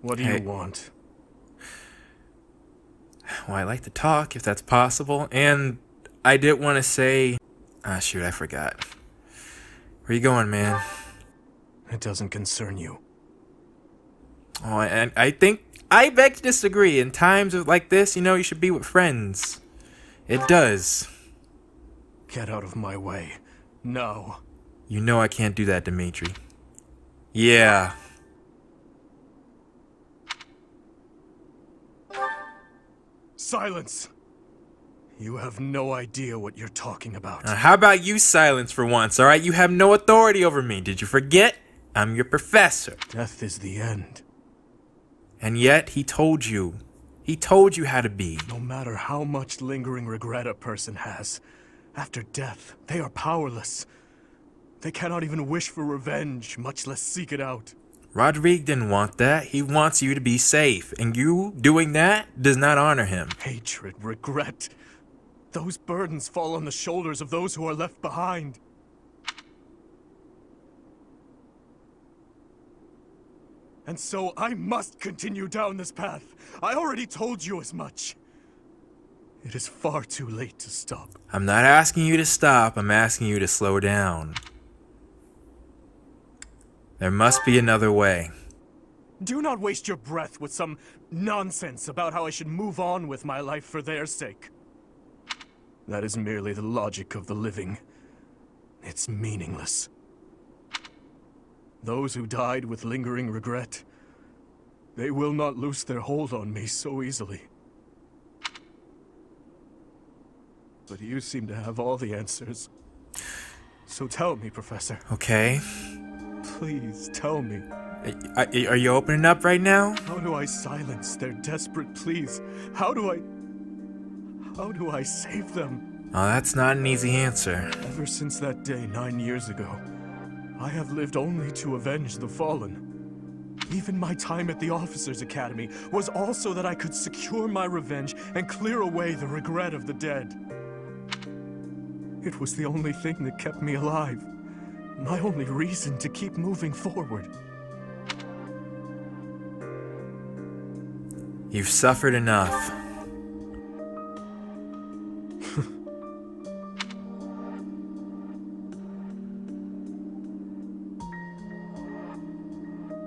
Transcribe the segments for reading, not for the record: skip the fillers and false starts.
What do you want? Well, I like to talk, if that's possible. And I did want to say... Ah, shoot, I forgot. Where you going, man? It doesn't concern you. Oh, and I think... I beg to disagree. In times like this, you should be with friends. It does. Get out of my way. No. You know I can't do that, Dimitri. Yeah. Silence! You have no idea what you're talking about. How about you silence for once, alright? You have no authority over me. Did you forget? I'm your professor. Death is the end. And yet, he told you. He told you how to be. No matter how much lingering regret a person has, after death, they are powerless. They cannot even wish for revenge, much less seek it out. Rodrigue didn't want that. He wants you to be safe. And you doing that does not honor him. Hatred, regret. Those burdens fall on the shoulders of those who are left behind. And so I must continue down this path. I already told you as much. It is far too late to stop. I'm not asking you to stop. I'm asking you to slow down. There must be another way. Do not waste your breath with some nonsense about how I should move on with my life for their sake. That is merely the logic of the living. It's meaningless. Those who died with lingering regret, they will not loose their hold on me so easily. But you seem to have all the answers. So tell me, Professor. Okay. Please tell me. Are you opening up right now? How do I silence their desperate pleas? How do I save them? Oh, that's not an easy answer. Ever since that day 9 years ago, I have lived only to avenge the fallen. Even my time at the Officers' Academy was also that I could secure my revenge and clear away the regret of the dead. It was the only thing that kept me alive. My only reason to keep moving forward. You've suffered enough.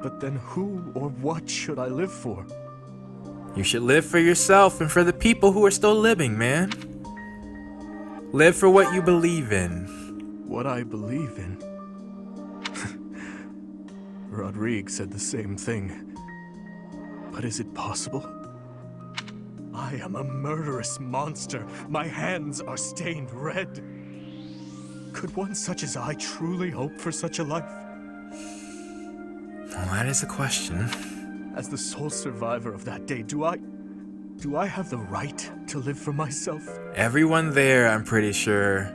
But then who or what should I live for? You should live for yourself and for the people who are still living, man. Live for what you believe in. What I believe in? Rodrigue said the same thing. But is it possible? I am a murderous monster. My hands are stained red. Could one such as I truly hope for such a life? Well, that is a question. As the sole survivor of that day, do I have the right to live for myself? Everyone there, I'm pretty sure,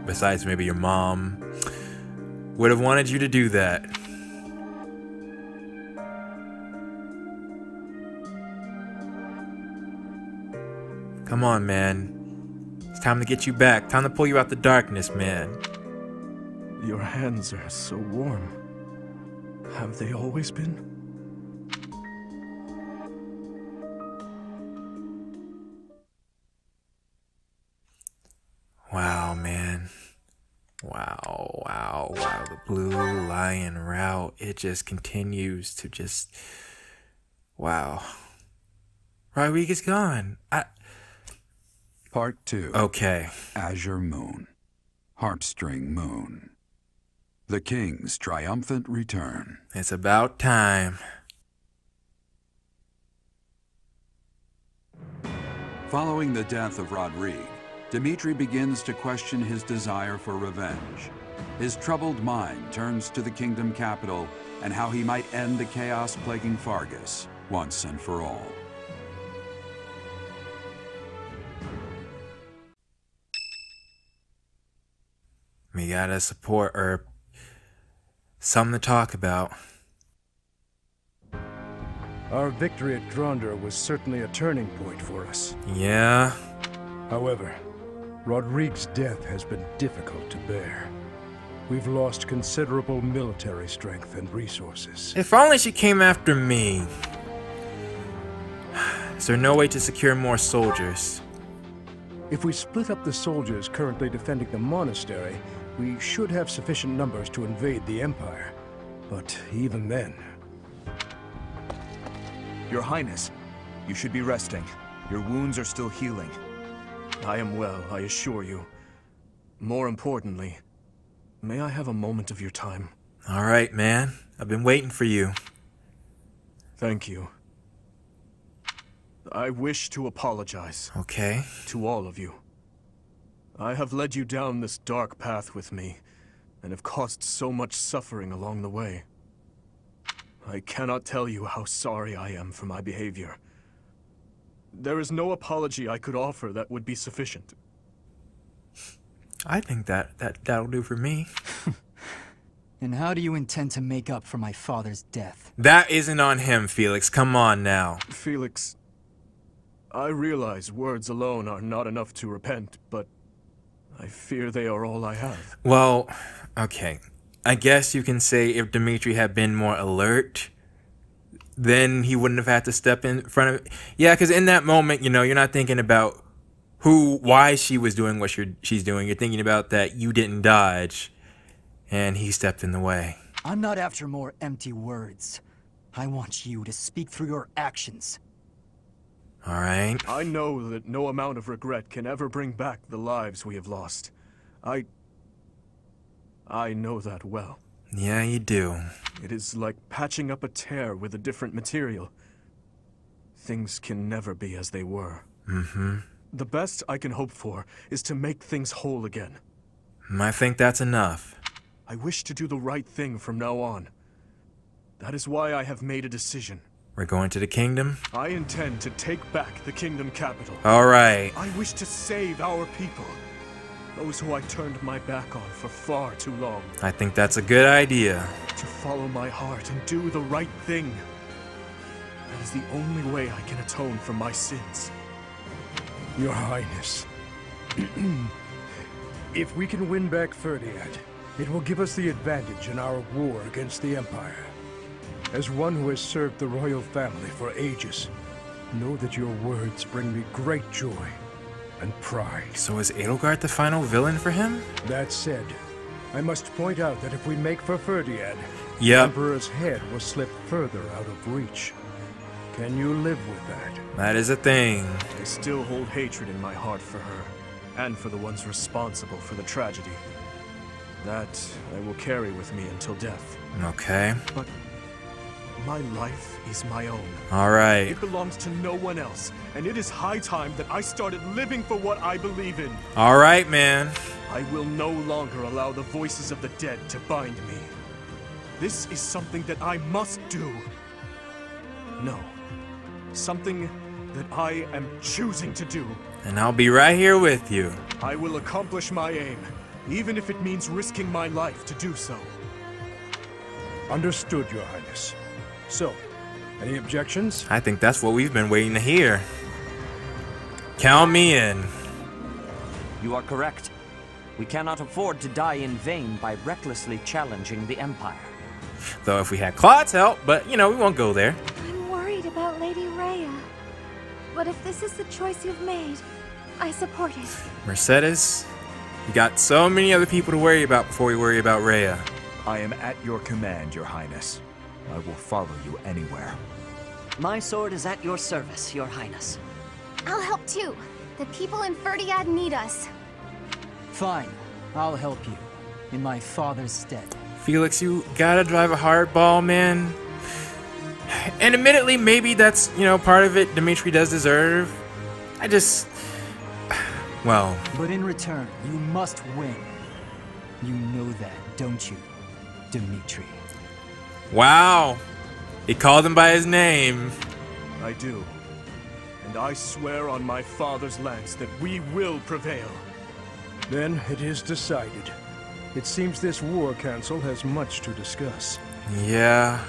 besides maybe your mom, would have wanted you to do that. Come on, man. It's time to get you back. Time to pull you out the darkness, man. Your hands are so warm. Have they always been? Wow, man. Wow. The Blue Lion route, it just continues to just... Wow. Rodrigue is gone. Part 2. Okay. Azure Moon. Heartstring Moon. The King's Triumphant Return. It's about time. Following the death of Rodrigue, Dimitri begins to question his desire for revenge. His troubled mind turns to the kingdom capital and how he might end the chaos plaguing Fargus once and for all. We gotta support or something to talk about. Our victory at Gronder was certainly a turning point for us. Yeah. However, Rodrigue's death has been difficult to bear. we've lost considerable military strength and resources. If only she came after me. Is there no way to secure more soldiers? If we split up the soldiers currently defending the monastery, we should have sufficient numbers to invade the Empire. But even then... Your Highness, you should be resting. Your wounds are still healing. I am well, I assure you. More importantly, may I have a moment of your time? All right, man. I've been waiting for you. Thank you. I wish to apologize. Okay. To all of you. I have led you down this dark path with me, and have caused so much suffering along the way. I cannot tell you how sorry I am for my behavior. There is no apology I could offer that would be sufficient. I think that'll do for me. And how do you intend to make up for my father's death? That isn't on him, Felix. Come on now. Felix, I realize words alone are not enough to repent, but I fear they are all I have. Well, okay. I guess you can say if Dimitri had been more alert, then he wouldn't have had to step in front of... Yeah, because in that moment, you know, you're not thinking about why she was doing what she's doing. You're thinking about that you didn't dodge, and he stepped in the way. I'm not after more empty words. I want you to speak through your actions. All right. I know that no amount of regret can ever bring back the lives we have lost. I know that well. Yeah, you do. It is like patching up a tear with a different material. Things can never be as they were. Mm-hmm. The best I can hope for is to make things whole again. I think that's enough. I wish to do the right thing from now on. That is why I have made a decision. We're going to the kingdom? I intend to take back the kingdom capital. All right. I wish to save our people. Those who I turned my back on for far too long. I think that's a good idea. To follow my heart and do the right thing. That is the only way I can atone for my sins. Your Highness, if we can win back Ferdinand, it will give us the advantage in our war against the Empire. As one who has served the royal family for ages, know that your words bring me great joy and pride. So is Edelgard the final villain for him? That said, I must point out that if we make for Ferdinand, Yep. the Emperor's head will slip further out of reach. Can you live with that? That is a thing. I still hold hatred in my heart for her, and for the ones responsible for the tragedy. That I will carry with me until death. Okay. But my life is my own. All right. It belongs to no one else, and it is high time that I started living for what I believe in. All right, man. I will no longer allow the voices of the dead to bind me. This is something that I must do. No. Something that I am choosing to do. And I'll be right here with you. I will accomplish my aim, even if it means risking my life to do so. Understood, Your Highness. So, any objections? I think that's what we've been waiting to hear. Count me in. You are correct. We cannot afford to die in vain by recklessly challenging the Empire. Though if we had Claude's help, but you know, we won't go there. I'm worried about Lady Rhea. But if this is the choice you've made, I support it. Mercedes, you got so many other people to worry about before we worry about Rhea. I am at your command, Your Highness. I will follow you anywhere. My sword is at your service, Your Highness. I'll help too. The people in Ferdiad need us. Fine, I'll help you, in my father's stead. Felix, you gotta drive a hardball, man. And admittedly, maybe that's, you know, part of it Dimitri does deserve. Well. But in return, you must win. You know that, don't you, Dimitri? Wow. He called him by his name. I do. And I swear on my father's lance that we will prevail. Then it is decided. It seems this war council has much to discuss. Yeah.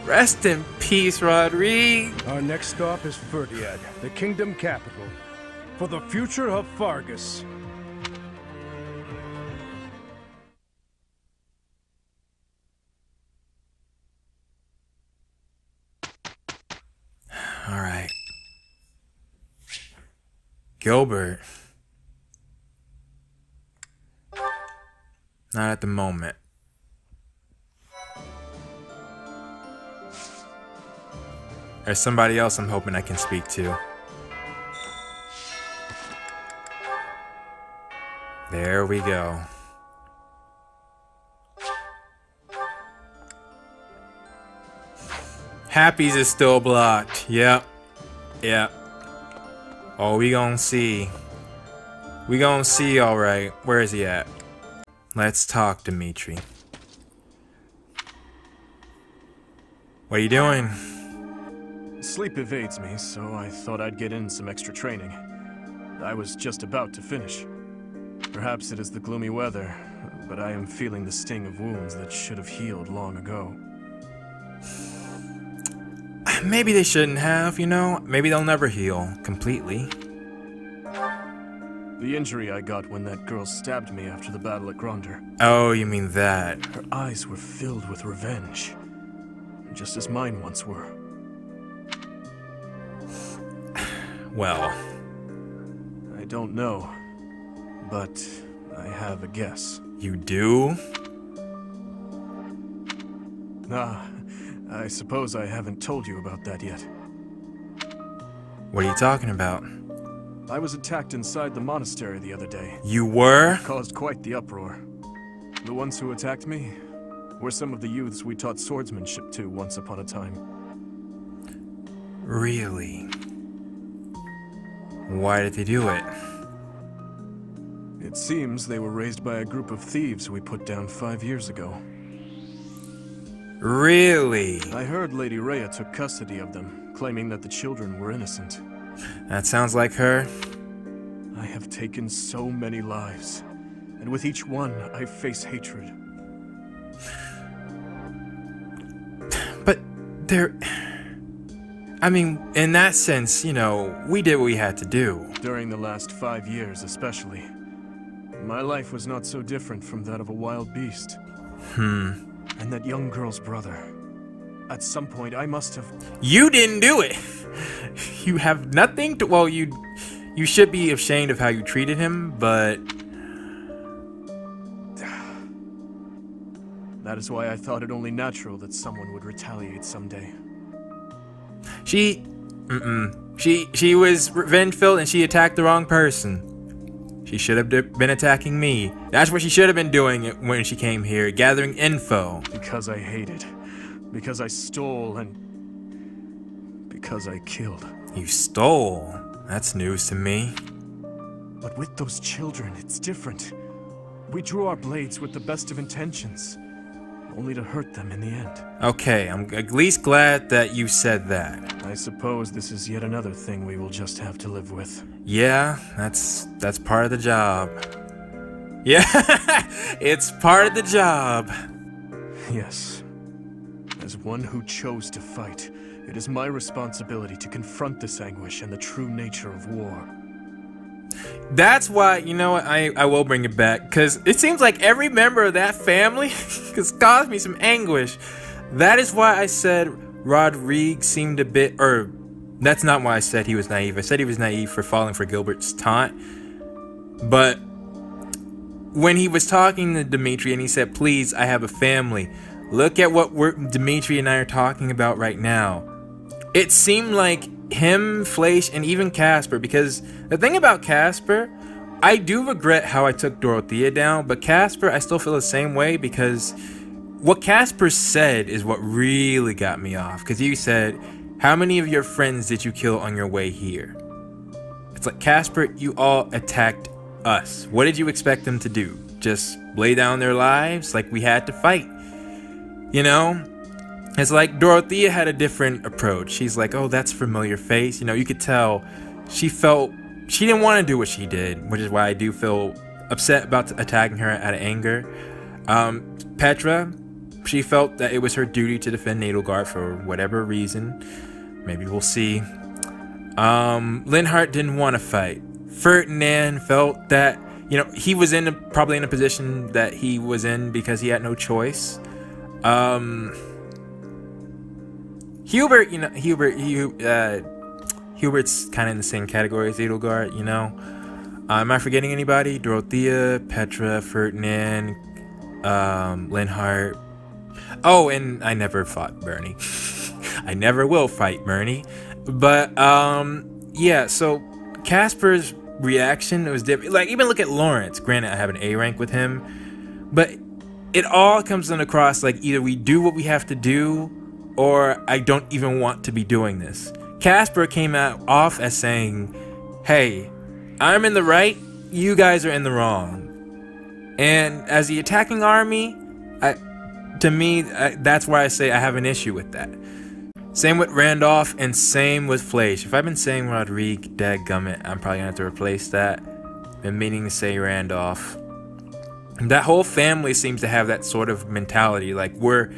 Rest in peace, Rodrigue. Our next stop is Ferdiad, the kingdom capital, for the future of Fargus. Gilbert. Not at the moment. There's somebody else I'm hoping I can speak to. There we go. Happy's is still blocked. Yep. Yep. Oh, we gonna see. We gonna see, alright. Where is he at? Let's talk, Dimitri. What are you doing? Sleep evades me, so I thought I'd get in some extra training. I was just about to finish. Perhaps it is the gloomy weather, but I am feeling the sting of wounds that should have healed long ago. Maybe they shouldn't have, you know? Maybe they'll never heal completely. The injury I got when that girl stabbed me after the battle at Gronder. Oh, you mean that. Her eyes were filled with revenge, just as mine once were. Well, I don't know, but I have a guess. you do? I suppose I haven't told you about that yet. What are you talking about? I was attacked inside the monastery the other day. You were? It caused quite the uproar. The ones who attacked me were some of the youths we taught swordsmanship to once upon a time. Really? Why did they do it? It seems they were raised by a group of thieves we put down 5 years ago. Really? I heard Lady Rhea took custody of them, claiming that the children were innocent. That sounds like her. I have taken so many lives, and with each one, I face hatred. But there... I mean, in that sense, you know, we did what we had to do. During the last 5 years, especially. My life was not so different from that of a wild beast. And that young girl's brother. At some point, I must have... You didn't do it! You have nothing to... Well, you should be ashamed of how you treated him, but... That is why I thought it only natural that someone would retaliate someday. She was revenge-filled and she attacked the wrong person. She should have been attacking me. That's what she should have been doing when she came here, gathering info. Because I hated. Because I stole and... because I killed. You stole? That's news to me. But with those children, it's different. We drew our blades with the best of intentions, only to hurt them in the end. Okay, I'm at least glad that you said that. I suppose this is yet another thing we will just have to live with. Yeah, that's part of the job. Yeah, it's part of the job. Yes. As one who chose to fight, it is my responsibility to confront this anguish and the true nature of war. That's why, you know what, I will bring it back, because it seems like every member of that family has caused me some anguish. That is why I said Rodrigue seemed a bit, or that's not why I said he was naive. I said he was naive for falling for Gilbert's taunt. But when he was talking to Dimitri and he said, please, I have a family. Look at what Dimitri and I are talking about right now. It seemed like him, Fleisch, and even Casper, because the thing about Casper, I do regret how I took Dorothea down, but Casper, I still feel the same way, because what Casper said is what really got me off, because he said, how many of your friends did you kill on your way here? It's like, Casper, you all attacked us. What did you expect them to do? Just lay down their lives? Like we had to fight. You know? It's like Dorothea had a different approach. She's like, oh, that's a familiar face. You know, you could tell she didn't want to do what she did, which is why I do feel upset about attacking her out of anger. Petra, she felt that it was her duty to defend Nadelgard for whatever reason. Maybe we'll see. Linhardt didn't want to fight. Ferdinand felt that, you know, he was probably in a position that he was in because he had no choice. Hubert, you know, Hubert's kind of in the same category as Edelgard, you know. Am I forgetting anybody? Dorothea, Petra, Ferdinand, Linhart. Oh, and I never fought Bernie. I never will fight Bernie. But, yeah, so Casper's reaction was different. Like, even look at Lawrence. Granted, I have an A rank with him. But it all comes across like either we do what we have to do, or I don't even want to be doing this. Casper came off as saying, hey, I'm in the right, you guys are in the wrong. And as the attacking army, to me, that's why I say I have an issue with that. Same with Randolph and same with Fleisch. If I've been saying Rodrigue, dadgummit, I'm probably gonna have to replace that. Been meaning to say Randolph. That whole family seems to have that sort of mentality. Like when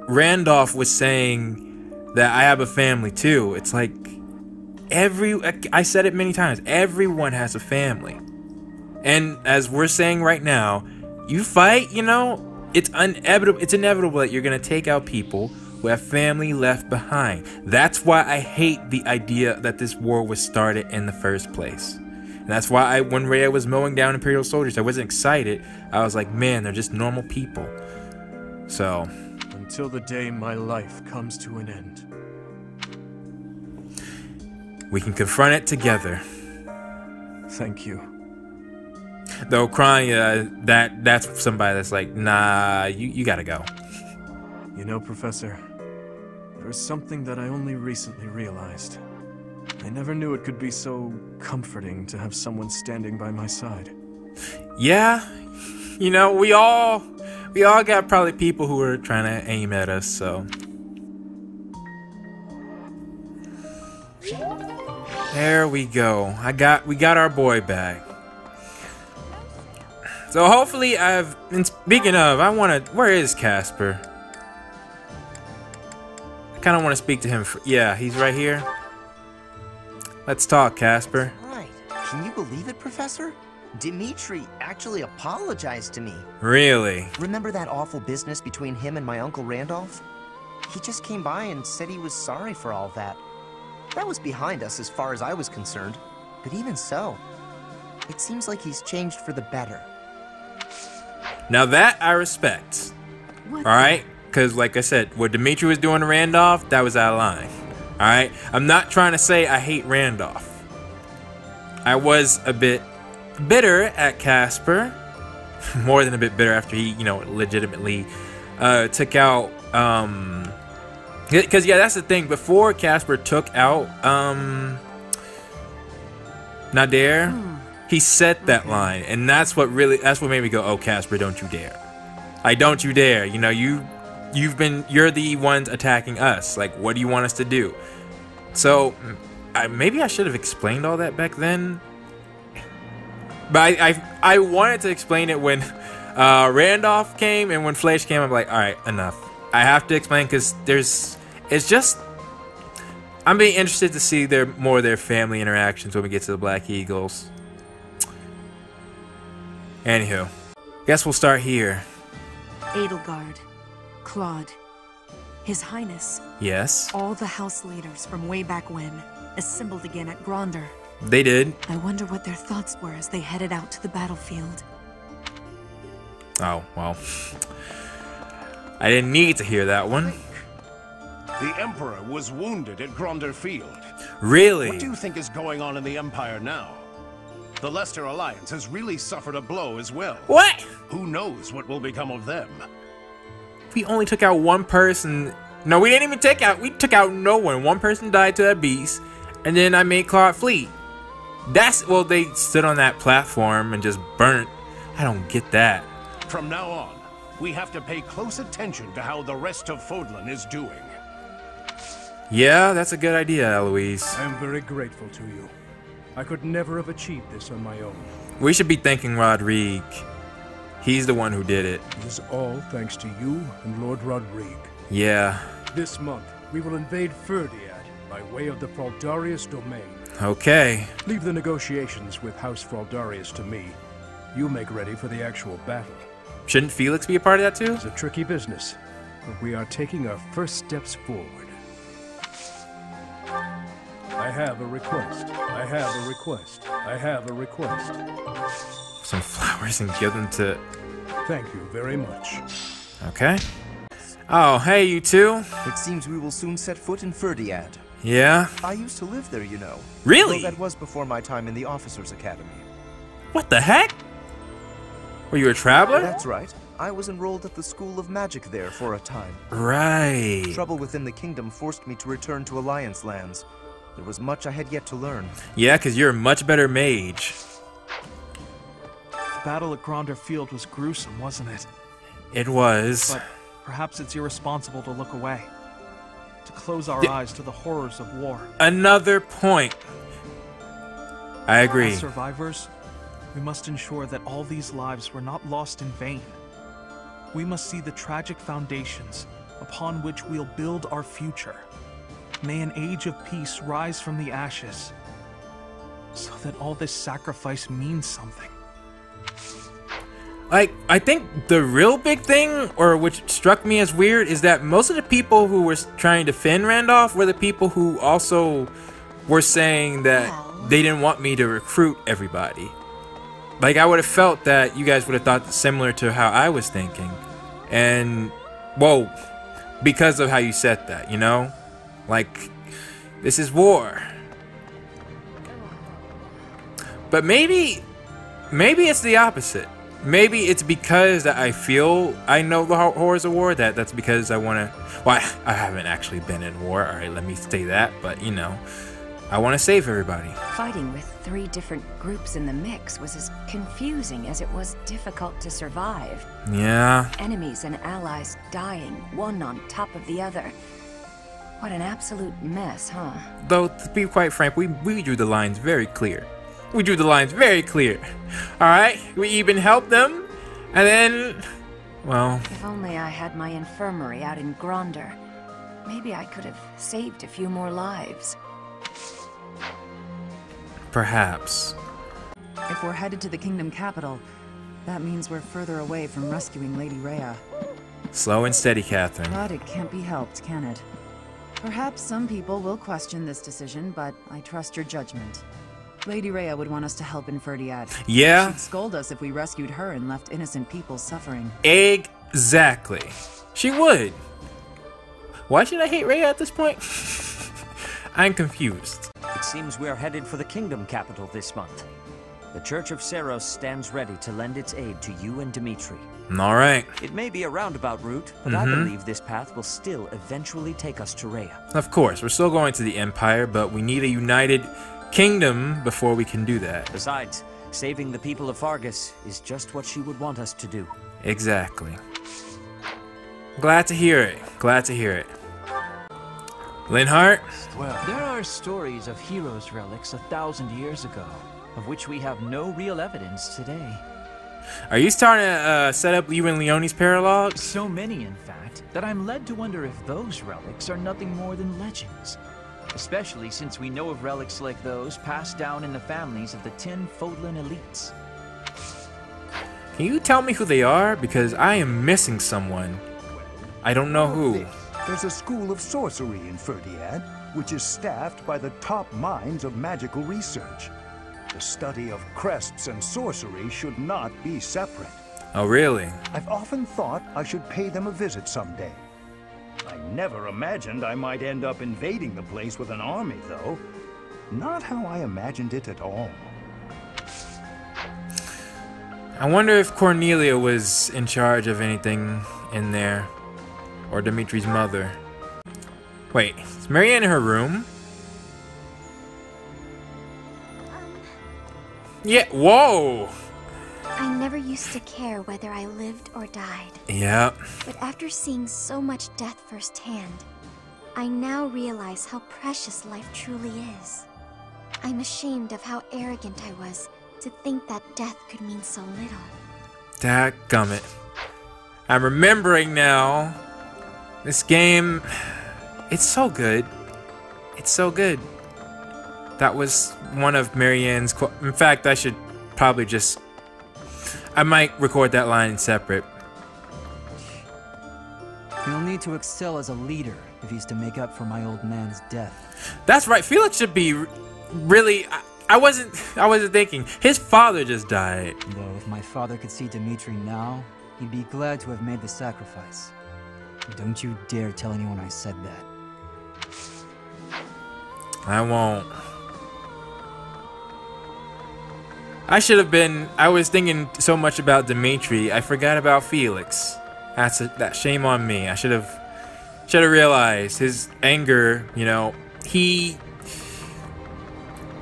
Randolph was saying that I have a family too, it's like I said it many times, everyone has a family. And as we're saying right now, you fight, you know, it's inevitable that you're going to take out people who have family left behind. That's why I hate the idea that this war was started in the first place. And that's why when Rhea was mowing down Imperial soldiers, I wasn't excited. I was like, man, they're just normal people. So, until the day my life comes to an end, we can confront it together. Thank you. Though Kranya, that's somebody that's like, nah, you gotta go. You know, Professor, there's something that I only recently realized. I never knew it could be so comforting to have someone standing by my side. Yeah, you know, we all got probably people who are trying to aim at us, so. There we go. We got our boy back. So hopefully and speaking of, where is Casper? I kind of want to speak to him. Yeah, he's right here. Let's talk, Casper. Right. Can you believe it, Professor? Dimitri actually apologized to me. Really? Remember that awful business between him and my Uncle Randolph? He just came by and said he was sorry for all that. That was behind us as far as I was concerned. But even so, it seems like he's changed for the better. Now that I respect. Alright? Because like I said, what Dimitri was doing to Randolph, that was out of line. Alright? I'm not trying to say I hate Randolph. I was a bit bitter at Casper. More than a bit bitter after he, you know, legitimately took out because yeah, that's the thing. Before Casper took out Nadir, he said that line, and that's what made me go, oh, Casper, don't you dare. Don't you dare. You know, you're the ones attacking us. Like, what do you want us to do? So maybe I should have explained all that back then. But I wanted to explain it when Randolph came and when Fleisch came. I'm like, all right, enough. I have to explain because I'm being interested to see more of their family interactions when we get to the Black Eagles. Anywho, guess we'll start here. Edelgard, Claude, His Highness. Yes. All the house leaders from way back when assembled again at Gronder. They did. I wonder what their thoughts were as they headed out to the battlefield. Oh, well. I didn't need to hear that one. The Emperor was wounded at Gronder Field. Really? What do you think is going on in the Empire now? The Leicester Alliance has really suffered a blow as well. What? Who knows what will become of them? We only took out one person. No, we didn't even we took out no one. One person died to that beast, and then I made Claude flee. Well, they stood on that platform and just burnt. I don't get that. From now on, we have to pay close attention to how the rest of Fodlan is doing. Yeah, that's a good idea, Eloise. I am very grateful to you. I could never have achieved this on my own. We should be thanking Rodrigue. He's the one who did it. It is all thanks to you and Lord Rodrigue. Yeah. This month, we will invade Ferdiad by way of the Fraldarius domain. Okay. Leave the negotiations with House Fraldarius to me. You make ready for the actual battle. Shouldn't Felix be a part of that too? It's a tricky business, but we are taking our first steps forward. I have a request. I have a request. I have a request. Some flowers and give them to... Thank you very much. Okay. Oh, hey, you two. It seems we will soon set foot in Ferdiad. Yeah? I used to live there, you know. Really? Though that was before my time in the Officers' Academy. What the heck? Were you a traveler? That's right. I was enrolled at the School of Magic there for a time. Right. Trouble within the kingdom forced me to return to Alliance lands. There was much I had yet to learn. Yeah, because you're a much better mage. The battle at Gronder Field was gruesome, wasn't it? It was. But perhaps it's irresponsible to look away. To close our eyes to the horrors of war. Another point. I agree. As survivors, we must ensure that all these lives were not lost in vain. We must see the tragic foundations upon which we'll build our future. May an age of peace rise from the ashes, so that all this sacrifice means something. Like, I think the real big thing, or which struck me as weird, is that most of the people who were trying to defend Randolph were the people who also were saying that they didn't want me to recruit everybody. Like, I would have felt that you guys would have thought similar to how I was thinking. And, well, because of how you said that, you know? Like, this is war. But maybe it's the opposite. Maybe it's because that I feel I know the horrors of war, that's because I want to... Well, I haven't actually been in war, alright, let me say that, but, you know, I want to save everybody. Fighting with 3 different groups in the mix was as confusing as it was difficult to survive. Yeah. Enemies and allies dying, one on top of the other. What an absolute mess, huh? Though, to be quite frank, we drew the lines very clear. We drew the lines very clear. Alright? We even helped them, and then... Well... If only I had my infirmary out in Gronder. Maybe I could have saved a few more lives. Perhaps. If we're headed to the kingdom capital, that means we're further away from rescuing Lady Rhea. Slow and steady, Catherine. But it can't be helped, can it? Perhaps some people will question this decision, but I trust your judgment. Lady Rhea would want us to help in Ferdiad. Yeah? She'd scold us if we rescued her and left innocent people suffering. Exactly. She would. Why should I hate Rhea at this point? I'm confused. It seems we are headed for the kingdom capital this month. The Church of Seros stands ready to lend its aid to you and Dimitri. Alright. It may be a roundabout route, but I believe this path will still eventually take us to Rhea. Of course, we're still going to the Empire, but we need a united kingdom before we can do that. Besides, saving the people of Fargus is just what she would want us to do. Exactly. Glad to hear it. Glad to hear it. Linhart? There are stories of heroes' relics 1,000 years ago, of which we have no real evidence today. Are you starting to set up you and Leonie's paralogs? So many, in fact, that I'm led to wonder if those relics are nothing more than legends. Especially since we know of relics like those passed down in the families of the 10 Fodlan elites. Can you tell me who they are? Because I am missing someone. I don't know who. There's a school of sorcery in Ferdiad, which is staffed by the top minds of magical research. The study of crests and sorcery should not be separate. Oh, really? I've often thought I should pay them a visit someday. I never imagined I might end up invading the place with an army, though. Not how I imagined it at all. I wonder if Cornelia was in charge of anything in there. Or Dimitri's mother. Wait, is Marianne in her room? Yeah, whoa! I never used to care whether I lived or died. Yeah. But after seeing so much death firsthand, I now realize how precious life truly is. I'm ashamed of how arrogant I was to think that death could mean so little. Dadgummit. I'm remembering now. This game, it's so good. It's so good. That was one of Marianne's in fact, I should probably just... I might record that line separate. He'll need to excel as a leader if he's to make up for my old man's death. That's right. Felix should be really. I wasn't thinking. His father just died. Though if my father could see Dimitri now, he'd be glad to have made the sacrifice. Don't you dare tell anyone I said that. I won't. I should have been. I was thinking so much about Dimitri, I forgot about Felix. That shame on me. I should have realized his anger. You know,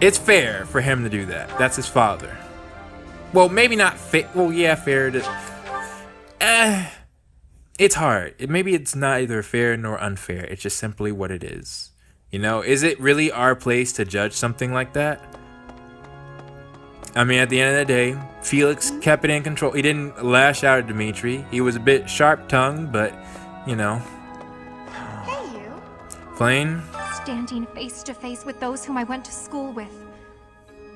it's fair for him to do that. That's his father. Well, maybe not fair. Well, yeah, fair to. It's hard. Maybe it's neither fair nor unfair. It's just simply what it is. You know, is it really our place to judge something like that? I mean, at the end of the day, Felix kept it in control. He didn't lash out at Dimitri. He was a bit sharp-tongued, but, you know. Hey, you. Flame? Standing face to face with those whom I went to school with.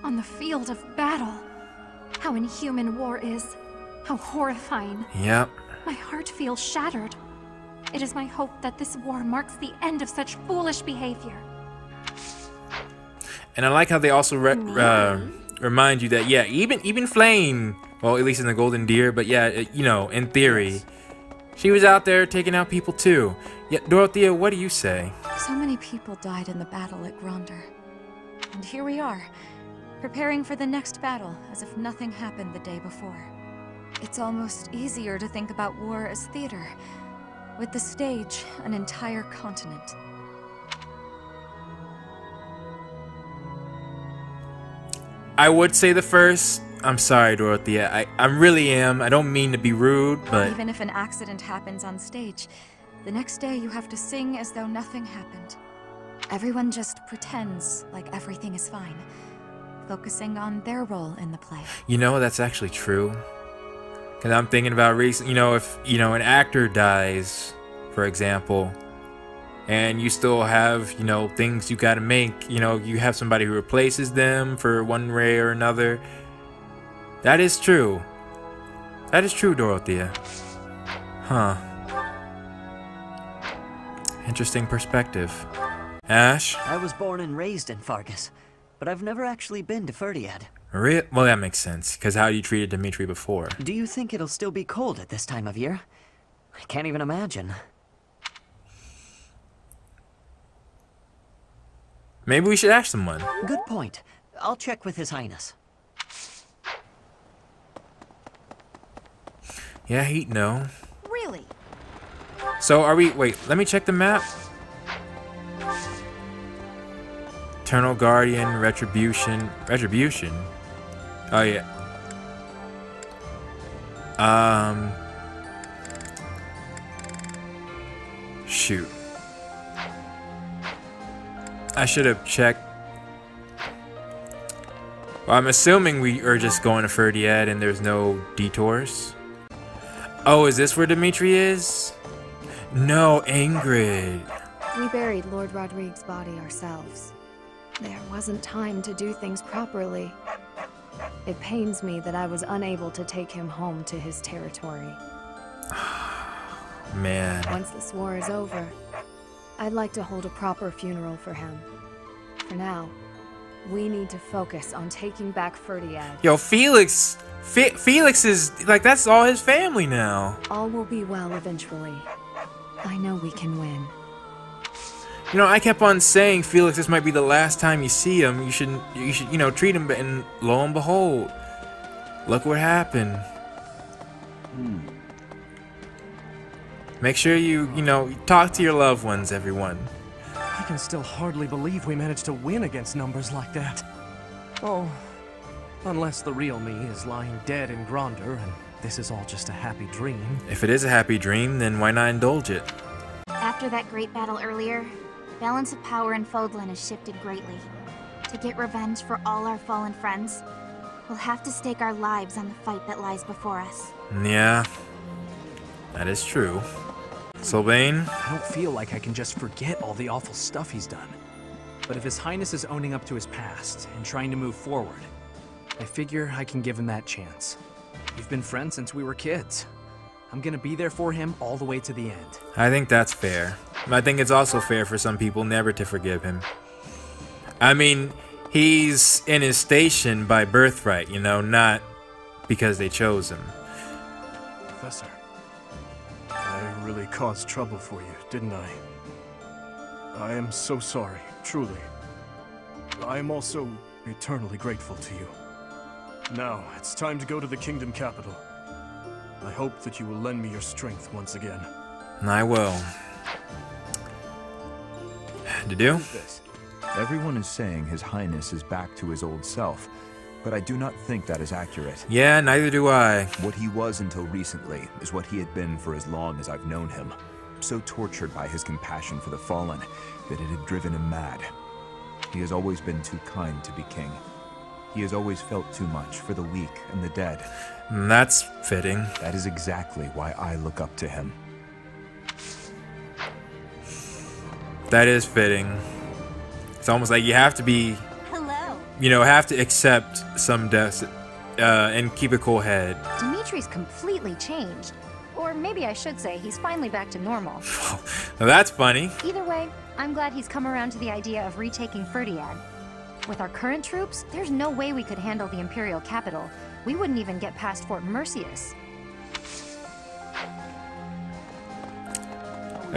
On the field of battle. How inhuman war is. How horrifying. Yep. My heart feels shattered. It is my hope that this war marks the end of such foolish behavior. And I like how they also remind you that, yeah, even Flame, well, at least in the Golden Deer, but yeah, you know, in theory, she was out there taking out people too. Yeah, Dorothea, what do you say? So many people died in the battle at Gronder. And here we are, preparing for the next battle as if nothing happened the day before. It's almost easier to think about war as theater, with the stage an entire continent. I would say the first. I'm sorry, Dorothea. I really am. I don't mean to be rude, but... Even if an accident happens on stage, the next day you have to sing as though nothing happened. Everyone just pretends like everything is fine, focusing on their role in the play. You know, that's actually true. Because I'm thinking about recent, you know, if, you know, an actor dies, for example, and you still have, you know, things you gotta make, you know, you have somebody who replaces them for one way or another. That is true. That is true, Dorothea. Huh. Interesting perspective. Ash? I was born and raised in Fargus, but I've never actually been to Ferdiad. Well, that makes sense, because how you treated Dimitri before. Do you think it'll still be cold at this time of year? I can't even imagine. Maybe we should ask someone. Good point. I'll check with His Highness. Yeah, he'd know. Really? So are we... Wait, let me check the map. Eternal Guardian, Retribution. Retribution? Oh, yeah. Shoot. I should have checked. Well, I'm assuming we are just going to Ferdiad and there's no detours. Oh, is this where Dimitri is? No, Ingrid. We buried Lord Rodrigue's body ourselves. There wasn't time to do things properly. It pains me that I was unable to take him home to his territory. Man. Once this war is over, I'd like to hold a proper funeral for him. For now, we need to focus on taking back Ferdiad. Yo, Felix is, like, that's all his family now. All will be well eventually. I know we can win. You know, I kept on saying, Felix, this might be the last time you see him. You should, you know, treat him, and lo and behold, look what happened. Make sure you know, talk to your loved ones, everyone. I can still hardly believe we managed to win against numbers like that. Oh, unless the real me is lying dead in Gronder, and this is all just a happy dream. If it is a happy dream, then why not indulge it? After that great battle earlier, balance of power in Fodlan has shifted greatly. To get revenge for all our fallen friends, we'll have to stake our lives on the fight that lies before us. Yeah, that is true. Sylvain? I don't feel like I can just forget all the awful stuff he's done. But if His Highness is owning up to his past and trying to move forward, I figure I can give him that chance. We've been friends since we were kids. I'm gonna be there for him all the way to the end. I think that's fair. I think it's also fair for some people never to forgive him. I mean, he's in his station by birthright, you know, not because they chose him. Professor, I really caused trouble for you, didn't I? I am so sorry, truly. I am also eternally grateful to you. Now, it's time to go to the kingdom capital. I hope that you will lend me your strength once again. I will. To do? Everyone is saying His Highness is back to his old self, but I do not think that is accurate. Yeah, neither do I. What he was until recently is what he had been for as long as I've known him. So tortured by his compassion for the fallen that it had driven him mad. He has always been too kind to be king. He has always felt too much for the weak and the dead. That's fitting. That is exactly why I look up to him. That is fitting. It's almost like you have to be, you know, have to accept some deaths and keep a cool head. Dimitri's completely changed. Or maybe I should say he's finally back to normal. Now that's funny. Either way, I'm glad he's come around to the idea of retaking Ferdiad. With our current troops, there's no way we could handle the Imperial capital. We wouldn't even get past Fort Mercius.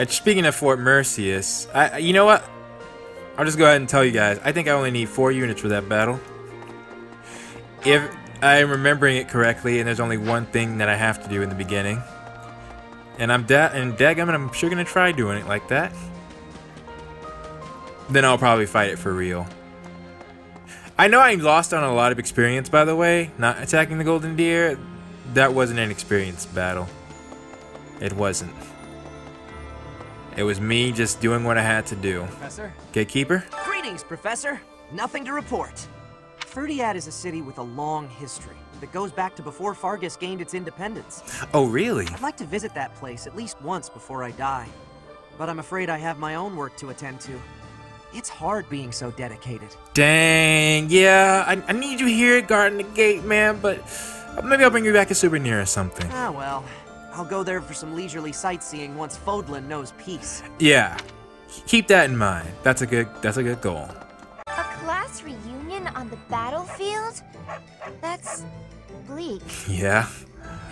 Speaking of Fort Mercius, you know what? I'll just go ahead and tell you guys. I think I only need 4 units for that battle. If I'm remembering it correctly, and there's only one thing that I have to do in the beginning. And dadgummit, I'm sure gonna try doing it like that. Then I'll probably fight it for real. I know I lost on a lot of experience, by the way, not attacking the Golden Deer. That wasn't an experienced battle. It wasn't. It was me just doing what I had to do. Professor? Gatekeeper? Greetings, Professor. Nothing to report. Ferdiad is a city with a long history that goes back to before Fargus gained its independence. Oh, really? I'd like to visit that place at least once before I die. But I'm afraid I have my own work to attend to. It's hard being so dedicated. Dang, yeah, I need you here guarding the gate, man, but maybe I'll bring you back a souvenir or something. Ah, well, I'll go there for some leisurely sightseeing once Fodlan knows peace. Yeah, keep that in mind. That's a good goal. A class reunion on the battlefield? That's bleak. Yeah.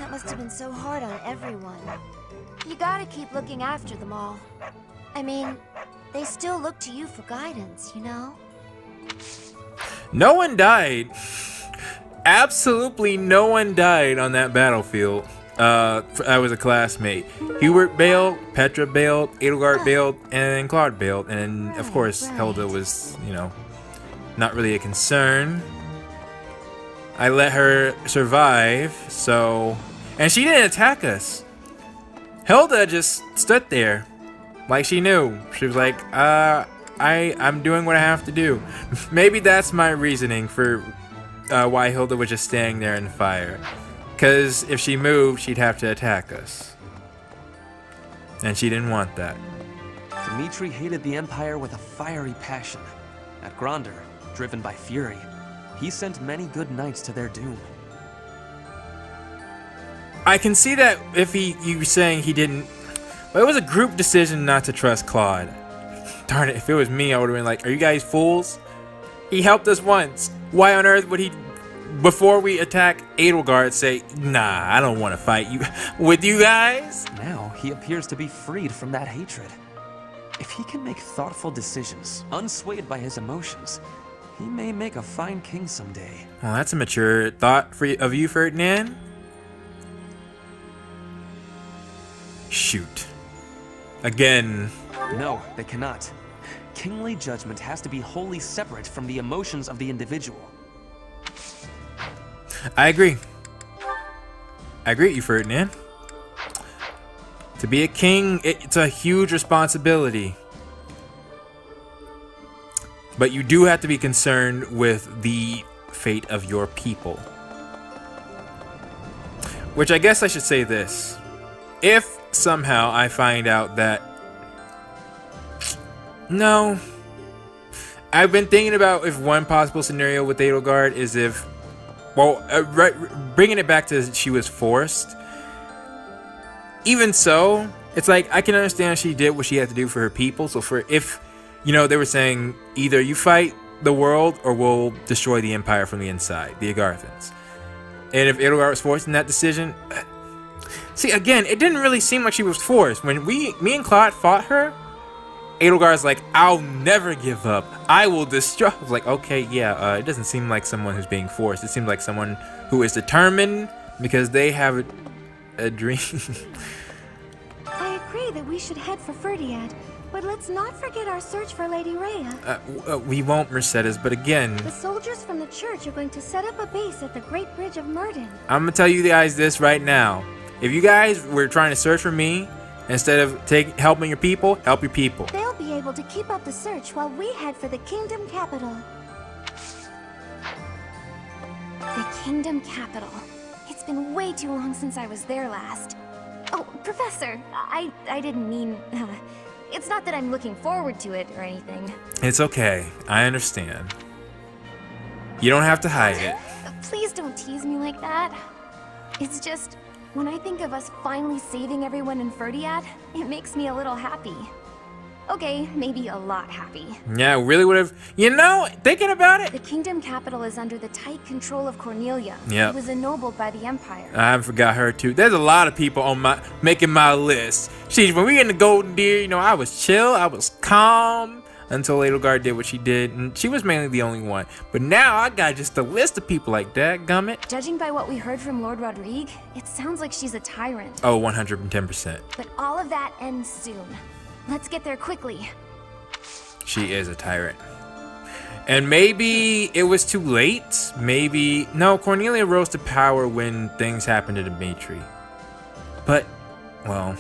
That must have been so hard on everyone. You gotta keep looking after them all. I mean, they still look to you for guidance, you know? No one died. Absolutely no one died on that battlefield. I was a classmate. Hubert bailed, Petra bailed, Edelgard bailed, and Claude bailed. And of course, Hilda was, you know, not really a concern. I let her survive, so... And she didn't attack us. Hilda just stood there. Like she knew. She was like, I'm doing what I have to do. Maybe that's my reasoning for why Hilda was just staying there in the fire. Because if she moved, she'd have to attack us. And she didn't want that. Dimitri hated the Empire with a fiery passion. At Gronder, driven by fury, he sent many good knights to their doom. I can see that if you were saying he didn't... But it was a group decision not to trust Claude. Darn it, if it was me, I would have been like, are you guys fools? He helped us once. Why on earth would he, before we attack Edelgard, say, nah, I don't want to fight you with you guys? Now he appears to be freed from that hatred. If he can make thoughtful decisions, unswayed by his emotions, he may make a fine king someday. Well, that's a mature thought of you, Ferdinand. Shoot. Again. No, they cannot. Kingly judgment has to be wholly separate from the emotions of the individual. I agree. I agree with you, Ferdinand. To be a king, it's a huge responsibility. But you do have to be concerned with the fate of your people. Which I guess I should say this. If somehow I find out that... No. I've been thinking about if one possible scenario with Edelgard is if... Well, bringing it back to she was forced. even so, it's like I can understand she did what she had to do for her people. So if you know, they were saying either you fight the world or we'll destroy the Empire from the inside, the Agarthans. And if Edelgard was forced in that decision, see, again, it didn't really seem like she was forced. When me and Claude fought her, Edelgard's like, I'll never give up. I will destroy. I was like, okay, yeah, it doesn't seem like someone who's being forced. It seems like someone who is determined because they have a dream. I agree that we should head for Ferdiad, but let's not forget our search for Lady Rhea. We won't, Mercedes, but again, The soldiers from the church are going to set up a base at the Great Bridge of Murden. I'm gonna tell you guys this right now. If you guys were trying to search for me, instead of helping your people, help your people. They'll be able to keep up the search while we head for the kingdom capital. The kingdom capital. It's been way too long since I was there last. Oh, Professor, I didn't mean... it's not that I'm looking forward to it or anything. It's okay. I understand. You don't have to hide it. Please don't tease me like that. It's just... when I think of us finally saving everyone in Ferdiad, it makes me a little happy. Okay, maybe a lot happy. Yeah, really would have. You know, thinking about it. The kingdom capital is under the tight control of Cornelia. Yep. Who was ennobled by the Empire. I forgot her too. There's a lot of people on making my list. Sheesh, when we get in the Golden Deer, you know, I was chill, I was calm until Edelgard did what she did, and she was mainly the only one. But now I got just a list of people like that, gummit. Judging by what we heard from Lord Rodrigue, it sounds like she's a tyrant. Oh, 110%. But all of that ends soon. Let's get there quickly. She is a tyrant. And maybe it was too late. Maybe... No, Cornelia rose to power when things happened to Dimitri. But, well...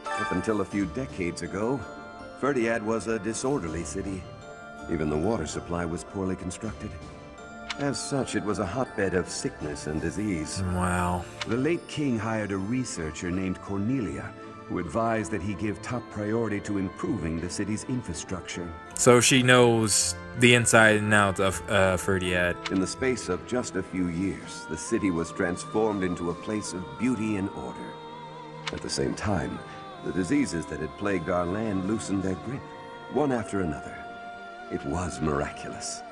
Up until a few decades ago, Ferdiad was a disorderly city. Even the water supply was poorly constructed. As such, it was a hotbed of sickness and disease. Wow. The late king hired a researcher named Cornelia, who advised that he give top priority to improving the city's infrastructure. So she knows the inside and out of Ferdiad. In the space of just a few years, the city was transformed into a place of beauty and order. At the same time, the diseases that had plagued our land loosened their grip, one after another. It was miraculous.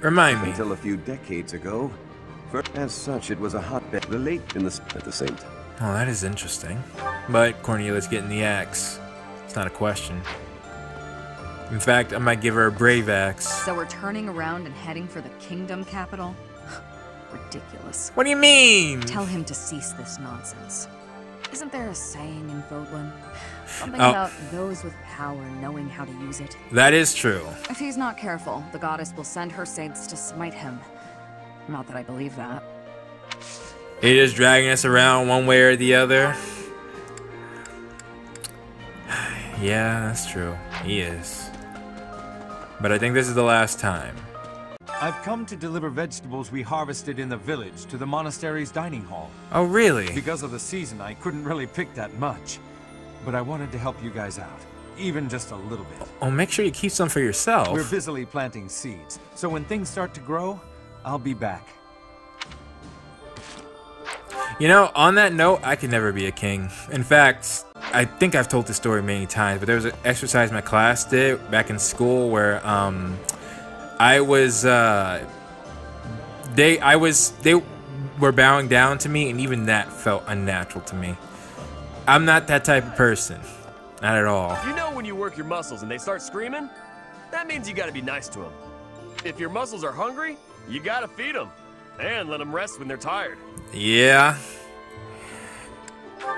Remind me. Until a few decades ago, as such, it was a hotbed. At the same time. Oh, that is interesting. But Cornelia's getting the axe. It's not a question. In fact, I might give her a brave axe. So we're turning around and heading for the kingdom capital? Ridiculous. What do you mean? Tell him to cease this nonsense. Isn't there a saying in Fodlan? Something Oh. about those with power knowing how to use it? That is true. If he's not careful, the goddess will send her saints to smite him. Not that I believe that. He is dragging us around one way or the other. Yeah, that's true. He is. But I think this is the last time. I've come to deliver vegetables we harvested in the village to the monastery's dining hall. Oh, really? Because of the season, I couldn't really pick that much. But I wanted to help you guys out, even just a little bit. Oh, make sure you keep some for yourself. We're busily planting seeds, so when things start to grow, I'll be back. You know, on that note, I could never be a king. In fact, I think I've told this story many times, but there was an exercise my class did back in school where they were bowing down to me, and even that felt unnatural to me. I'm not that type of person. Not at all. You know when you work your muscles and they start screaming? That means you gotta be nice to them. If your muscles are hungry, you gotta feed them. And let them rest when they're tired. Yeah.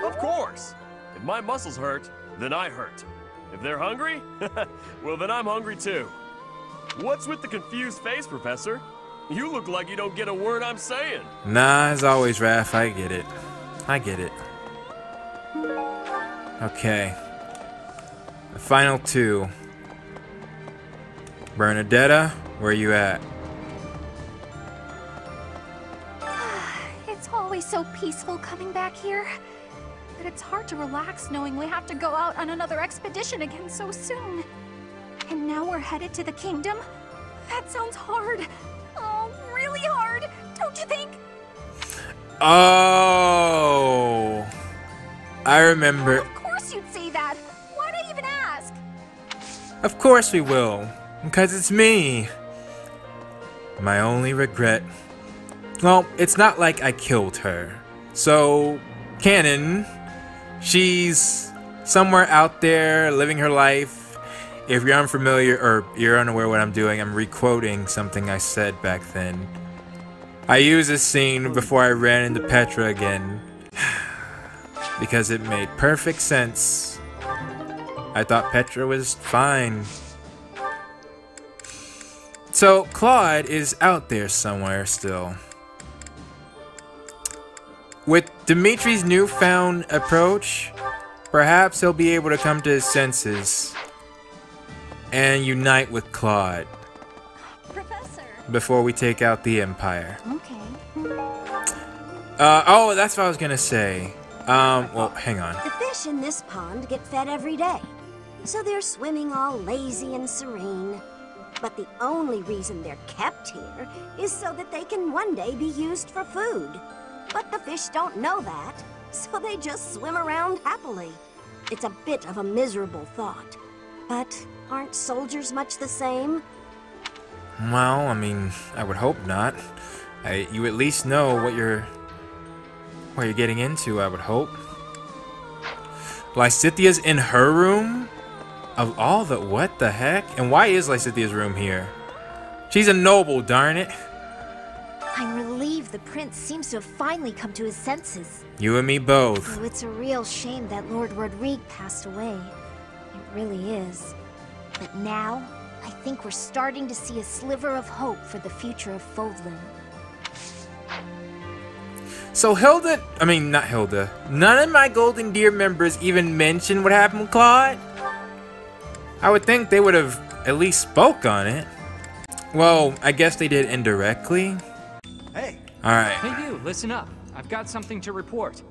Of course. If my muscles hurt, then I hurt. If they're hungry, well then I'm hungry too. What's with the confused face, Professor? You look like you don't get a word I'm saying. Nah, as always, Raph, I get it. I get it. Okay. The final two. Bernadetta, where you at? It's always so peaceful coming back here. But it's hard to relax knowing we have to go out on another expedition again so soon. And now we're headed to the kingdom? That sounds hard. Oh, really hard, don't you think? Oh, I remember. Of course you'd say that. Why'd I even ask? Of course we will, because it's me. My only regret. Well, it's not like I killed her. So, canon, she's somewhere out there living her life. If you're unfamiliar or you're unaware what I'm doing, I'm requoting something I said back then. I used this scene before I ran into Petra again because it made perfect sense. I thought Petra was fine. So Claude is out there somewhere still. With Dimitri's newfound approach, perhaps he'll be able to come to his senses and unite with Claude. Professor. Before we take out the Empire. Okay. Oh, that's what I was gonna say. Well, hang on. The fish in this pond get fed every day, so they're swimming all lazy and serene. But the only reason they're kept here is so that they can one day be used for food. But the fish don't know that, so they just swim around happily. It's a bit of a miserable thought. But aren't soldiers much the same? Well, I mean, I would hope not. You at least know what you're getting into, I would hope. Lysithia's in her room? Of all the... what the heck? And why is Lysithia's room here? She's a noble, darn it. I'm relieved the prince seems to have finally come to his senses. You and me both. Oh, it's a real shame that Lord Rodrigue passed away. It really is. But now, I think we're starting to see a sliver of hope for the future of Fodlan. So Hilda... I mean, not Hilda. None of my Golden Deer members even mentioned what happened with Claude? I would think they would have at least spoke on it. Well, I guess they did indirectly. Hey. Alright. Hey you, listen up. I've got something to report.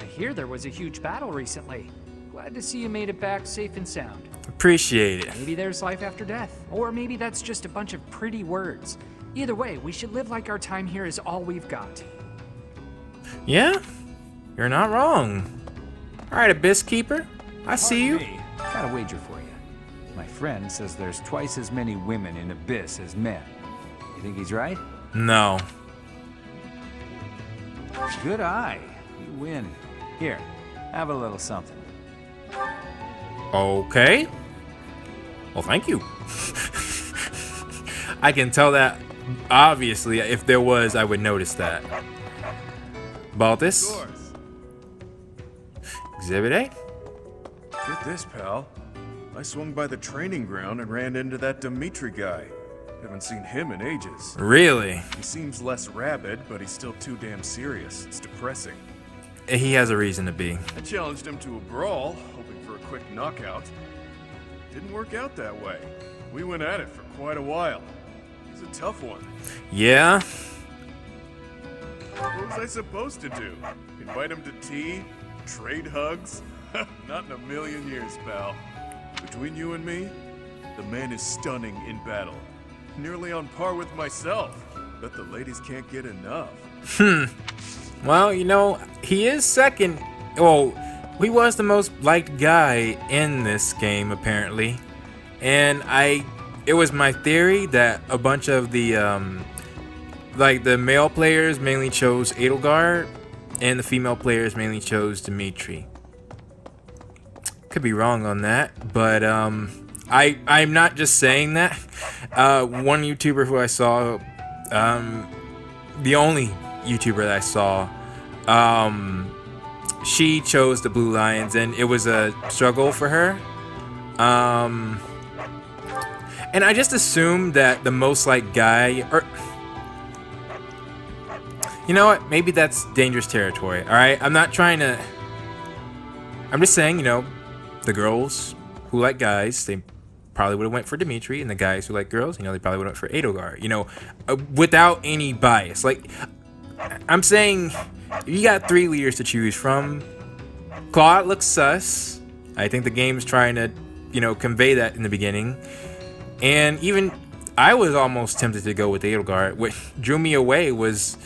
I hear there was a huge battle recently. Glad to see you made it back safe and sound. Appreciate it. Maybe there's life after death. Or maybe that's just a bunch of pretty words. Either way, we should live like our time here is all we've got. Yeah, you're not wrong. Alright, Abyss Keeper. I see you. Got a wager for you. My friend says there's twice as many women in Abyss as men. You think he's right? No. Good eye. You win. Here, have a little something. Okay. Well, thank you. I can tell that, obviously, if there was, I would notice that. Baltus. Exhibit A. Get this, pal. I swung by the training ground and ran into that Dimitri guy. Haven't seen him in ages. Really? He seems less rabid, but he's still too damn serious. It's depressing. He has a reason to be. I challenged him to a brawl, hoping for a quick knockout. Didn't work out that way. We went at it for quite a while. He's a tough one. Yeah? What was I supposed to do? Invite him to tea? Trade hugs? Not in a million years, pal. Between you and me, the man is stunning in battle. Nearly on par with myself. Bet the ladies can't get enough. Well, you know, he is second. Well, he was the most liked guy in this game, apparently. And it was my theory that a bunch of the, like the male players mainly chose Edelgard, and the female players mainly chose Dimitri. Could be wrong on that, but I'm not just saying that. One YouTuber who I saw, the only YouTuber that I saw, she chose the Blue Lions, and it was a struggle for her. And I just assumed that the most liked guy, or you know what? Maybe that's dangerous territory. All right, I'm not trying to. I'm just saying, you know, the girls who like guys, they probably would have went for Dimitri, and the guys who like girls, you know, they probably would have went for Edelgard. You know, without any bias. Like, I'm saying, you got 3 leaders to choose from. Claude looks sus. I think the game's trying to, you know, convey that in the beginning. And even I was almost tempted to go with Edelgard. What drew me away was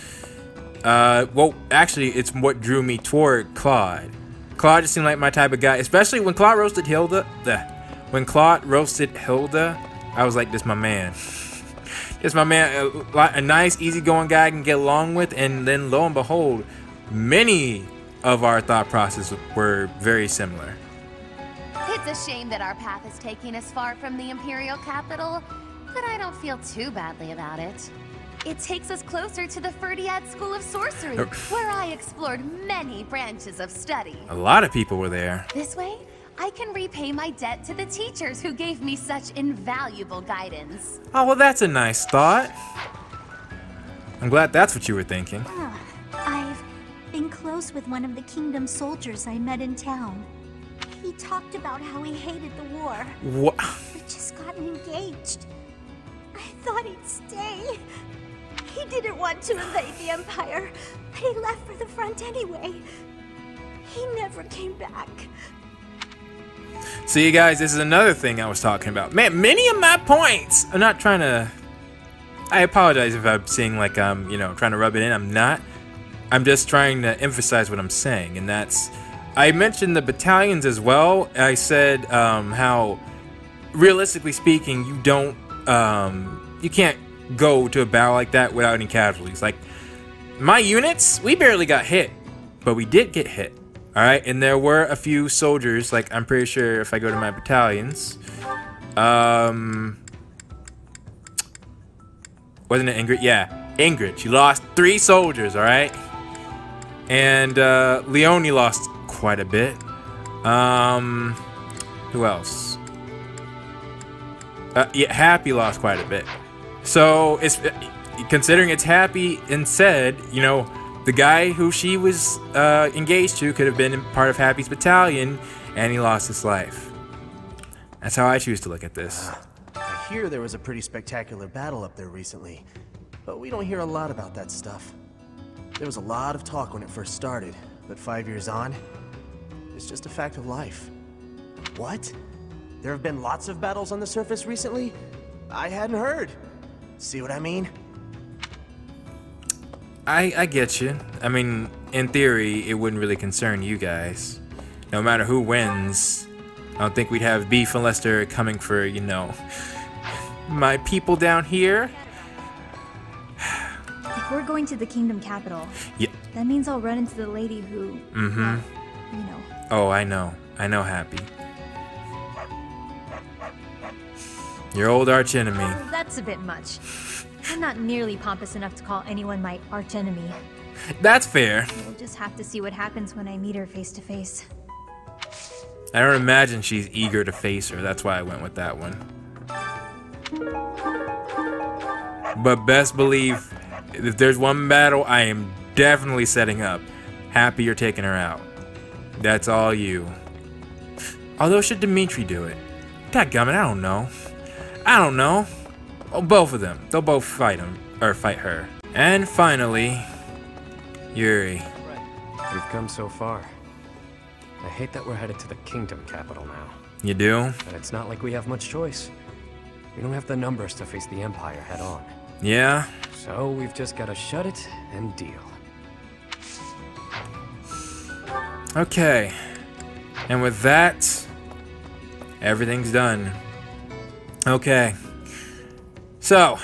Well, actually, it's what drew me toward Claude. Claude just seemed like my type of guy, especially when Claude roasted Hilda. I was like, this my man. This my man, a nice, easygoing guy I can get along with. And then lo and behold, many of our thought processes were very similar. It's a shame that our path is taking us far from the Imperial capital, but I don't feel too badly about it. It takes us closer to the Ferdiad School of Sorcery, where I explored many branches of study. A lot of people were there. This way, I can repay my debt to the teachers who gave me such invaluable guidance. Oh, well, that's a nice thought. I'm glad that's what you were thinking. I've been close with one of the kingdom soldiers I met in town. He talked about how he hated the war. What? But just gotten engaged. I thought he'd stay. He didn't want to invade the Empire, but he left for the front anyway. He never came back. See, guys, this is another thing I was talking about. Man, many of my points. I'm not trying to. I apologize if I'm saying like I'm, trying to rub it in. I'm not. I'm just trying to emphasize what I'm saying, and that's. I mentioned the battalions as well. I said how, realistically speaking, you can't go to a battle like that without any casualties. Like, my units, we barely got hit, but we did get hit. All right, and there were a few soldiers. Like, I'm pretty sure if I go to my battalions, wasn't it Ingrid? Yeah, Ingrid. She lost 3 soldiers. All right, and Leonie lost quite a bit. Who else? Yeah, Happy lost quite a bit. So it's considering it's Happy and said, the guy who she was engaged to could have been part of Happy's battalion, and he lost his life. That's how I choose to look at this. I hear there was a pretty spectacular battle up there recently, but we don't hear a lot about that stuff. There was a lot of talk when it first started, but 5 years on, it's just a fact of life. What? There have been lots of battles on the surface recently? I hadn't heard. See what I mean? I get you. I mean, in theory, it wouldn't really concern you guys. No matter who wins, I don't think we'd have beef unless they're coming for, my people down here. If we're going to the kingdom capital, yeah, that means I'll run into the lady who, Oh, I know. I know, Happy. Your old archenemy. Well, that's a bit much. I'm not nearly pompous enough to call anyone my archenemy. That's fair. We'll just have to see what happens when I meet her face to face. I don't imagine she's eager to face her. That's why I went with that one. But best believe, if there's one battle I am definitely setting up, Happy you're taking her out. That's all you. Although, should Dimitri do it? Dadgummit, I don't know. Oh, both of them. They'll both fight him, or fight her. And finally, Yuri. We've come so far. I hate that we're headed to the kingdom capital now. You do? But it's not like we have much choice. We don't have the numbers to face the Empire head on. Yeah? So we've just got to shut it and deal. Okay. And with that, everything's done. Okay. So,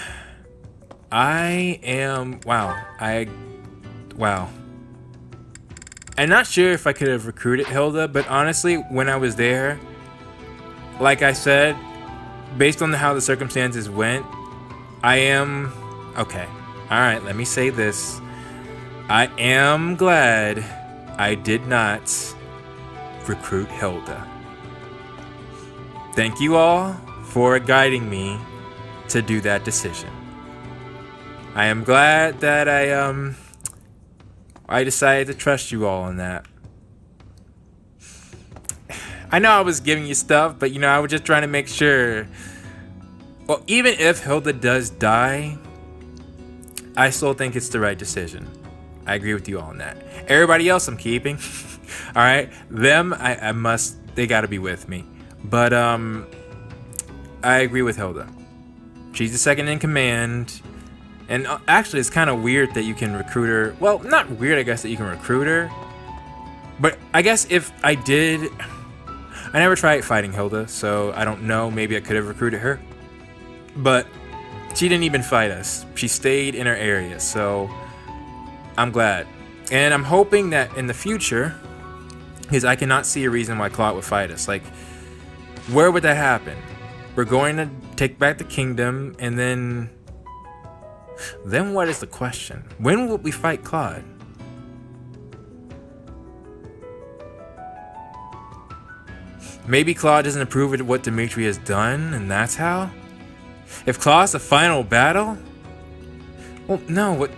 wow. I'm not sure if I could have recruited Hilda, but honestly, when I was there, like I said, based on how the circumstances went, okay. Alright, let me say this. I am glad I did not recruit Hilda. Thank you all for guiding me to do that decision. I am glad that I decided to trust you all on that. I know I was giving you stuff, but I was just trying to make sure. Well, even if Hilda does die, I still think it's the right decision. I agree with you all on that. Everybody else I'm keeping. Alright? Them, they gotta be with me. But, I agree with Hilda. She's the second in command, And actually, it's kind of weird that you can recruit her. Well, not weird, I guess, that you can recruit her. But I guess if I did... I never tried fighting Hilda, so I don't know. Maybe I could have recruited her. But she didn't even fight us. She stayed in her area, so I'm glad. And I'm hoping that in the future, because I cannot see a reason why Claude would fight us. Like, where would that happen? We're going to take back the kingdom, and then what is the question? When will we fight Claude? Maybe Claude doesn't approve of what Dimitri has done, and that's how? If Claude's the final battle? Well, no, what?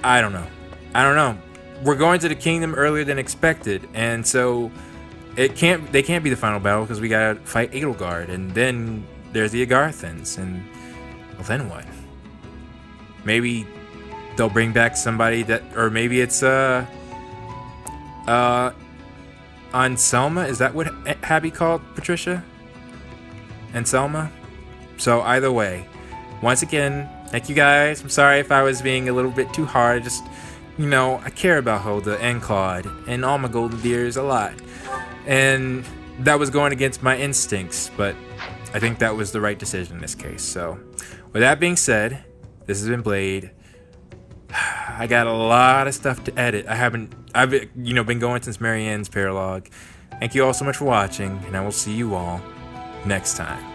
I don't know. I don't know. We're going to the kingdom earlier than expected, and so they can't be the final battle because we gotta fight Edelgard, and then there's the Agarthans, and well, then what? Maybe they'll bring back somebody that, or maybe it's Anselma? Is that what Abby called Patricia? Anselma? So either way, once again, thank you guys. I'm sorry if I was being a little bit too hard. Just, you know, I care about Hilda and Claude and all my golden deers a lot. And that was going against my instincts, but I think that was the right decision in this case. So with that being said, this has been Blade. I got a lot of stuff to edit. I've been going since Marianne's paralogue. Thank you all so much for watching, and I will see you all next time.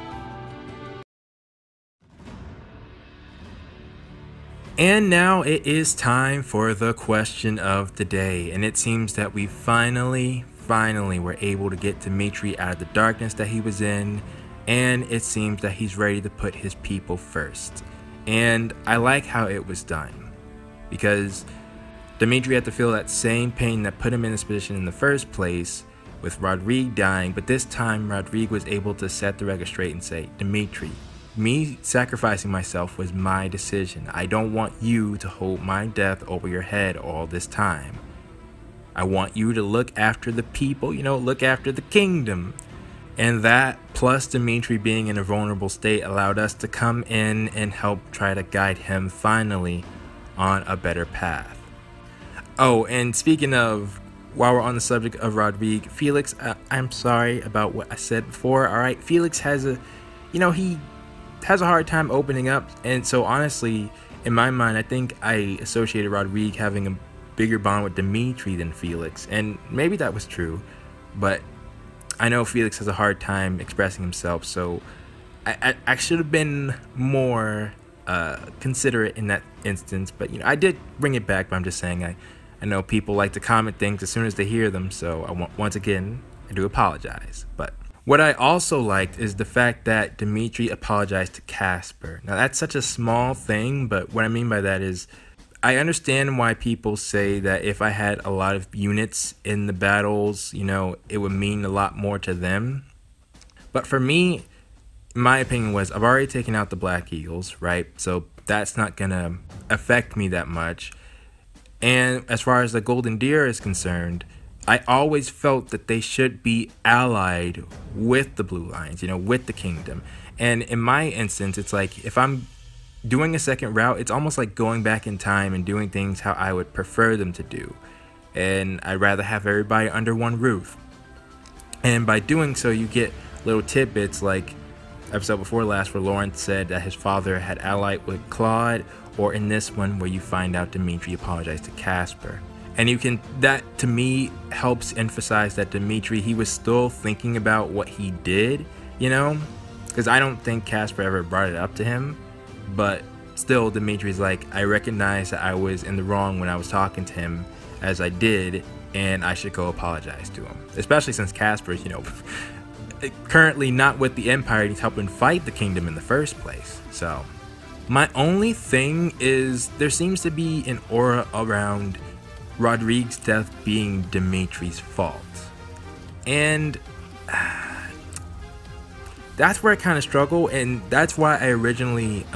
And now it is time for the question of the day, and it seems that we finally were able to get Dimitri out of the darkness that he was in, and it seems that he's ready to put his people first. And I like how it was done, because Dimitri had to feel that same pain that put him in this position in the first place with Rodrigue dying, but this time Rodrigue was able to set the record straight and say, Dimitri, me sacrificing myself was my decision. I don't want you to hold my death over your head all this time. I want you to look after the people, you know, look after the kingdom. And that, plus Dimitri being in a vulnerable state, allowed us to come in and help try to guide him finally on a better path. Oh, and speaking of, while we're on the subject of Rodrigue, Felix, I'm sorry about what I said before, alright? Felix has a, you know, he has a hard time opening up, and so honestly, in my mind, I think I associated Rodrigue having a bigger bond with Dimitri than Felix, and maybe that was true, but I know Felix has a hard time expressing himself, so I should have been more considerate in that instance, but you know, I did bring it back, but I'm just saying, I know people like to comment things as soon as they hear them, so once again, I do apologize. But what I also liked is the fact that Dimitri apologized to Casper. Now that's such a small thing, but what I mean by that is I understand why people say that if I had a lot of units in the battles, you know, it would mean a lot more to them. But for me, my opinion was I've already taken out the Black Eagles, right? So that's not gonna affect me that much. And as far as the Golden Deer is concerned, I always felt that they should be allied with the Blue Lions, you know, with the kingdom. And in my instance, it's like if I'm doing a second route, it's almost like going back in time and doing things how I would prefer them to do. And I'd rather have everybody under one roof. And by doing so, you get little tidbits like episode before last where Lawrence said that his father had allied with Claude, or in this one where you find out Dimitri apologized to Casper. And you can, that to me helps emphasize that Dimitri, he was still thinking about what he did, you know? Because I don't think Casper ever brought it up to him. But still, Dimitri's like, I recognize that I was in the wrong when I was talking to him as I did, and I should go apologize to him. Especially since Casper's, you know, currently not with the Empire, he's helping fight the kingdom in the first place. So, my only thing is, there seems to be an aura around Rodrigue's death being Dimitri's fault. And that's where I kind of struggle, and that's why I originally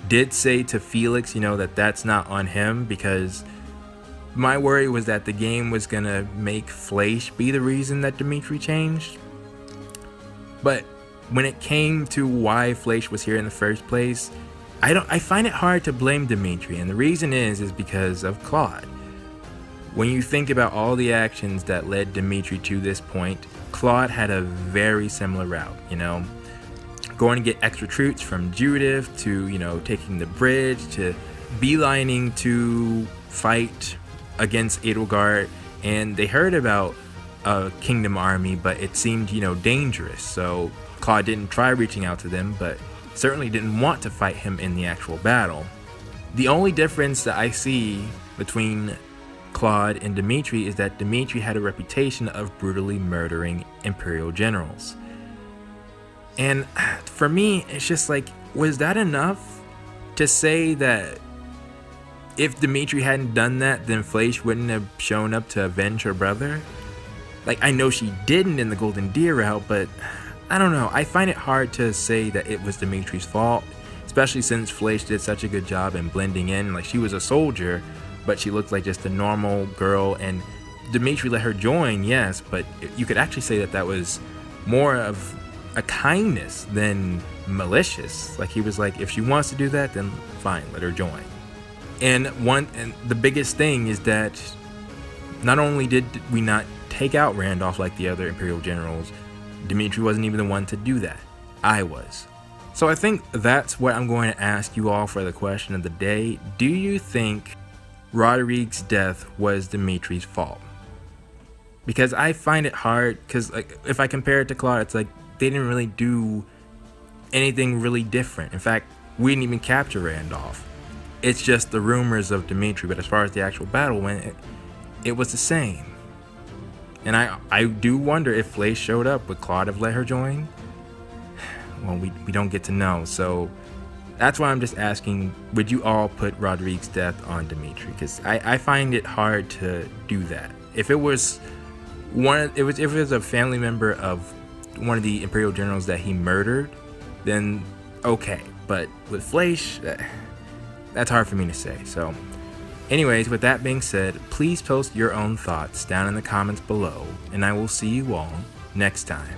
did say to Felix, you know, that that's not on him, because my worry was that the game was gonna make Fleisch be the reason that Dimitri changed. But when it came to why Fleisch was here in the first place, I find it hard to blame Dimitri, and the reason is because of Claude. When you think about all the actions that led Dimitri to this point, Claude had a very similar route, you know, going to get extra troops from Judith, to, you know, taking the bridge, to beelining to fight against Edelgard. And they heard about a kingdom army, but it seemed, you know, dangerous, so Claude didn't try reaching out to them, but certainly didn't want to fight him in the actual battle. The only difference that I see between Claude and Dimitri is that Dimitri had a reputation of brutally murdering Imperial generals. And for me, it's just like, was that enough to say that if Dimitri hadn't done that, then Fleisch wouldn't have shown up to avenge her brother? Like, I know she didn't in the Golden Deer route, but I don't know. I find it hard to say that it was Dimitri's fault, especially since Fleisch did such a good job in blending in. Like, she was a soldier, but she looked like just a normal girl, and Dimitri let her join, yes, but you could actually say that that was more of a kindness than malicious. Like, he was like, if she wants to do that, then fine, let her join. And the biggest thing is that not only did we not take out Randolph like the other Imperial generals, Dimitri wasn't even the one to do that. I was. So I think that's what I'm going to ask you all for the question of the day. Do you think Roderick's death was Dimitri's fault? Because I find it hard, because like, if I compare it to Claude, it's like they didn't really do anything really different. In fact, we didn't even capture Randolph. It's just the rumors of Dimitri, but as far as the actual battle went, it was the same. And I do wonder if Fleisch showed up, would Claude have let her join? Well, we don't get to know, so that's why I'm just asking, would you all put Roderick's death on Dimitri? Because I find it hard to do that. If it was if it was a family member of one of the Imperial generals that he murdered, then okay. But with Fleisch, that's hard for me to say. So anyways, with that being said, please post your own thoughts down in the comments below, and I will see you all next time.